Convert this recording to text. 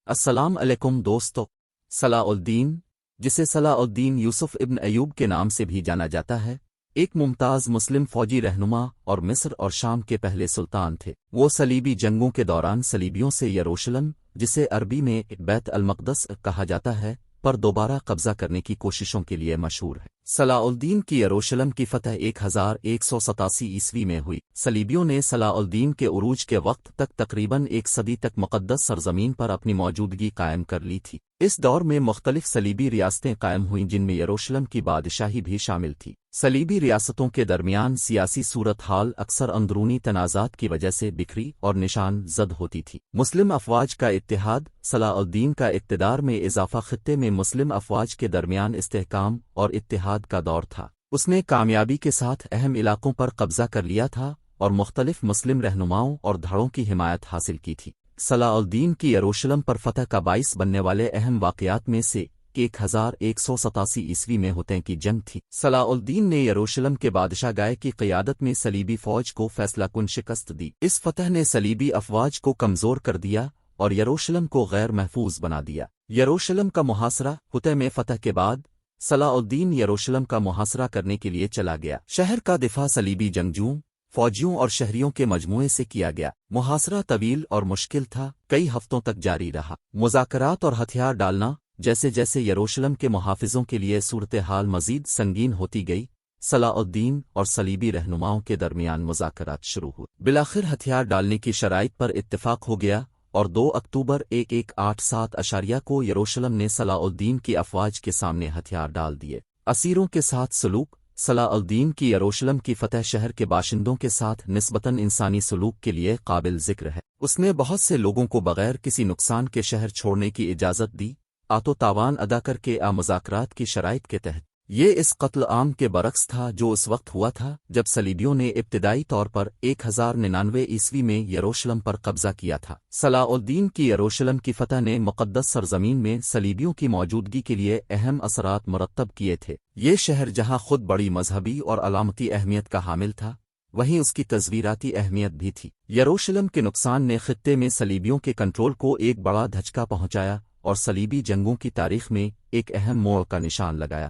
السلام علیکم دوستو۔ صلاح الدین، جسے صلاح الدین یوسف ابن ایوب کے نام سے بھی جانا جاتا ہے، ایک ممتاز مسلم فوجی رہنما اور مصر اور شام کے پہلے سلطان تھے۔ وہ صلیبی جنگوں کے دوران صلیبیوں سے یروشلم، جسے عربی میں بیت المقدس کہا جاتا ہے، پر دوبارہ قبضہ کرنے کی کوششوں کے لیے مشہور ہے۔ صلاح الدین کی یروشلم کی فتح 1187 عیسوی میں ہوئی۔ صلیبیوں نے صلاح الدین کے عروج کے وقت تک تقریباً ایک صدی تک مقدس سرزمین پر اپنی موجودگی قائم کر لی تھی۔ اس دور میں مختلف صلیبی ریاستیں قائم ہوئیں جن میں یروشلم کی بادشاہی بھی شامل تھی۔ صلیبی ریاستوں کے درمیان سیاسی صورتحال اکثر اندرونی تنازعات کی وجہ سے بکھری اور نشان زد ہوتی تھی۔ مسلم افواج کا اتحاد، صلاح الدین کا اقتدار میں اضافہ، خطے میں مسلم افواج کے درمیان استحکام اور اتحاد کا دور تھا۔ اس نے کامیابی کے ساتھ اہم علاقوں پر قبضہ کر لیا تھا اور مختلف مسلم رہنماؤں اور دھڑوں کی حمایت حاصل کی تھی۔ صلاح الدین کی یروشلم پر فتح کا باعث بننے والے اہم واقعات میں سے 1187 عیسوی میں ہوتیں کی جنگ تھی۔ صلاح الدین نے یروشلم کے بادشاہ گائے کی قیادت میں صلیبی فوج کو فیصلہ کن شکست دی۔ اس فتح نے صلیبی افواج کو کمزور کر دیا اور یروشلم کو غیر محفوظ بنا دیا۔ یروشلم کا محاصرہ، فتح میں فتح کے بعد صلاح الدین یروشلم کا محاصرہ کرنے کے لیے چلا گیا۔ شہر کا دفاع صلیبی جنگجوؤں، فوجیوں اور شہریوں کے مجموعے سے کیا گیا۔ محاصرہ طویل اور مشکل تھا، کئی ہفتوں تک جاری رہا۔ مذاکرات اور ہتھیار ڈالنا، جیسے جیسے یروشلم کے محافظوں کے لیے صورتحال مزید سنگین ہوتی گئی، صلاح الدین اور صلیبی رہنماؤں کے درمیان مذاکرات شروع ہوئے۔ بالآخر ہتھیار ڈالنے کی شرائط پر اتفاق ہو گیا اور 2 اکتوبر 1187 کو یروشلم نے صلاح الدین کی افواج کے سامنے ہتھیار ڈال دیے۔ اسیروں کے ساتھ سلوک، صلاح الدین کی یروشلم کی فتح شہر کے باشندوں کے ساتھ نسبتاً انسانی سلوک کے لیے قابل ذکر ہے۔ اس نے بہت سے لوگوں کو بغیر کسی نقصان کے شہر چھوڑنے کی اجازت دی، آتو تاوان ادا کر کے مذاکرات کی شرائط کے تحت۔ یہ اس قتل عام کے برعکس تھا جو اس وقت ہوا تھا جب صلیبیوں نے ابتدائی طور پر 1099 عیسوی میں یروشلم پر قبضہ کیا تھا۔ صلاح الدین کی یروشلم کی فتح نے مقدس سرزمین میں صلیبیوں کی موجودگی کے لیے اہم اثرات مرتب کیے تھے۔ یہ شہر جہاں خود بڑی مذہبی اور علامتی اہمیت کا حامل تھا، وہیں اس کی تصویراتی اہمیت بھی تھی۔ یروشلم کے نقصان نے خطے میں صلیبیوں کے کنٹرول کو ایک بڑا دھچکا پہنچایا اور صلیبی جنگوں کی تاریخ میں ایک اہم موڑ کا نشان لگایا۔